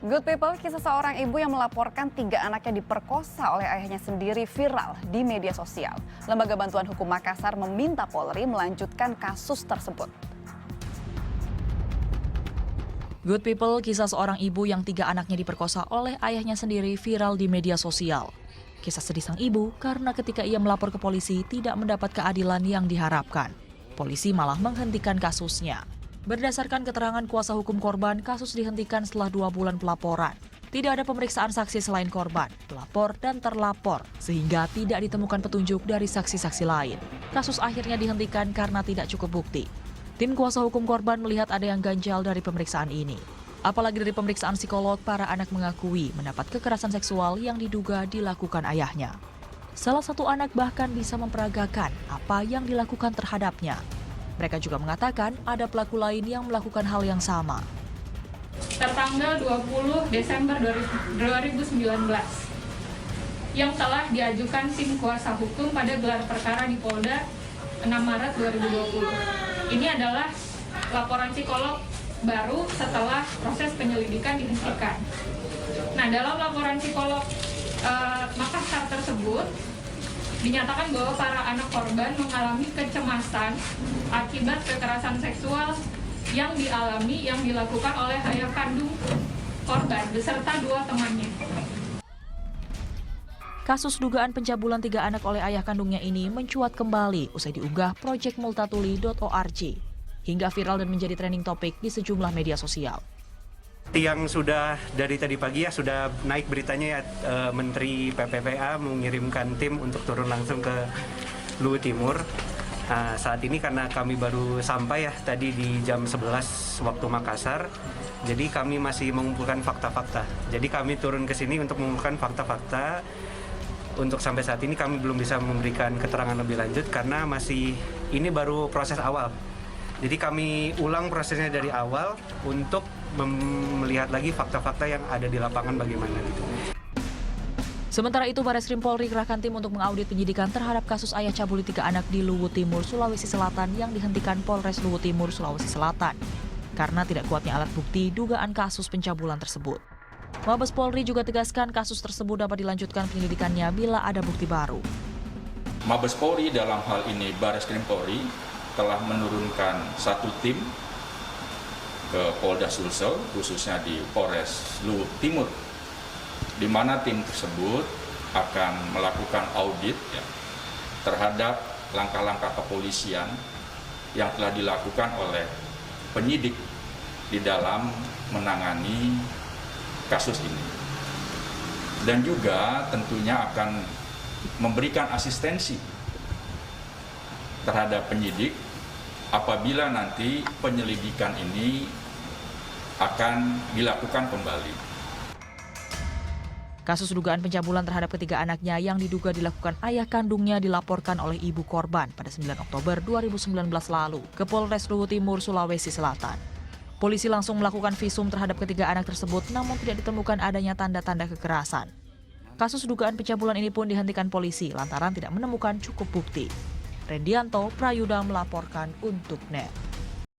Good People, kisah seorang ibu yang melaporkan 3 anaknya diperkosa oleh ayahnya sendiri viral di media sosial. Lembaga Bantuan Hukum Makassar meminta Polri melanjutkan kasus tersebut. Good People, kisah seorang ibu yang 3 anaknya diperkosa oleh ayahnya sendiri viral di media sosial. Kisah sedih sang ibu karena ketika ia melapor ke polisi tidak mendapat keadilan yang diharapkan. Polisi malah menghentikan kasusnya. Berdasarkan keterangan kuasa hukum korban, kasus dihentikan setelah 2 bulan pelaporan. Tidak ada pemeriksaan saksi selain korban, pelapor, dan terlapor, sehingga tidak ditemukan petunjuk dari saksi-saksi lain. Kasus akhirnya dihentikan karena tidak cukup bukti. Tim kuasa hukum korban melihat ada yang ganjal dari pemeriksaan ini. Apalagi dari pemeriksaan psikolog, para anak mengakui mendapat kekerasan seksual yang diduga dilakukan ayahnya. Salah satu anak bahkan bisa memperagakan apa yang dilakukan terhadapnya. Mereka juga mengatakan ada pelaku lain yang melakukan hal yang sama. Tertanggal 20 Desember 2019 yang telah diajukan tim kuasa hukum pada gelar perkara di Polda 6 Maret 2020. Ini adalah laporan psikolog baru setelah proses penyelidikan dihentikan. Nah, dalam laporan psikolog Makassar tersebut dinyatakan bahwa para anak korban mengalami kecemasan akibat kekerasan seksual yang dilakukan oleh ayah kandung korban beserta 2 temannya. Kasus dugaan pencabulan 3 anak oleh ayah kandungnya ini mencuat kembali usai diunggah projectmultatuli.org hingga viral dan menjadi trending topik di sejumlah media sosial. Yang sudah dari tadi pagi sudah naik beritanya Menteri PPPA mengirimkan tim untuk turun langsung ke Luwu Timur. Saat ini karena kami baru sampai tadi di jam 11 waktu Makassar, jadi kami masih mengumpulkan fakta-fakta. Jadi kami turun ke sini untuk mengumpulkan fakta-fakta. Untuk sampai saat ini kami belum bisa memberikan keterangan lebih lanjut karena ini baru proses awal. Jadi kami ulang prosesnya dari awal untuk melihat lagi fakta-fakta yang ada di lapangan bagaimana gitu. Sementara itu, Bareskrim Polri kerahkan tim untuk mengaudit penyidikan terhadap kasus ayah cabuli 3 anak di Luwu Timur, Sulawesi Selatan yang dihentikan Polres Luwu Timur, Sulawesi Selatan karena tidak kuatnya alat bukti dugaan kasus pencabulan tersebut. Mabes Polri juga tegaskan kasus tersebut dapat dilanjutkan penyelidikannya bila ada bukti baru. Mabes Polri dalam hal ini Bareskrim Polri telah menurunkan 1 tim ke Polda Sulsel, khususnya di Polres Luwu Timur, di mana tim tersebut akan melakukan audit terhadap langkah-langkah kepolisian yang telah dilakukan oleh penyidik di dalam menangani kasus ini. Dan juga tentunya akan memberikan asistensi terhadap penyidik apabila nanti penyelidikan ini akan dilakukan kembali. Kasus dugaan pencabulan terhadap ketiga anaknya yang diduga dilakukan ayah kandungnya dilaporkan oleh ibu korban pada 9 Oktober 2019 lalu ke Polres Luwu Timur, Sulawesi Selatan. Polisi langsung melakukan visum terhadap ketiga anak tersebut namun tidak ditemukan adanya tanda-tanda kekerasan. Kasus dugaan pencabulan ini pun dihentikan polisi lantaran tidak menemukan cukup bukti. Rendianto Prayuda melaporkan untuk NET.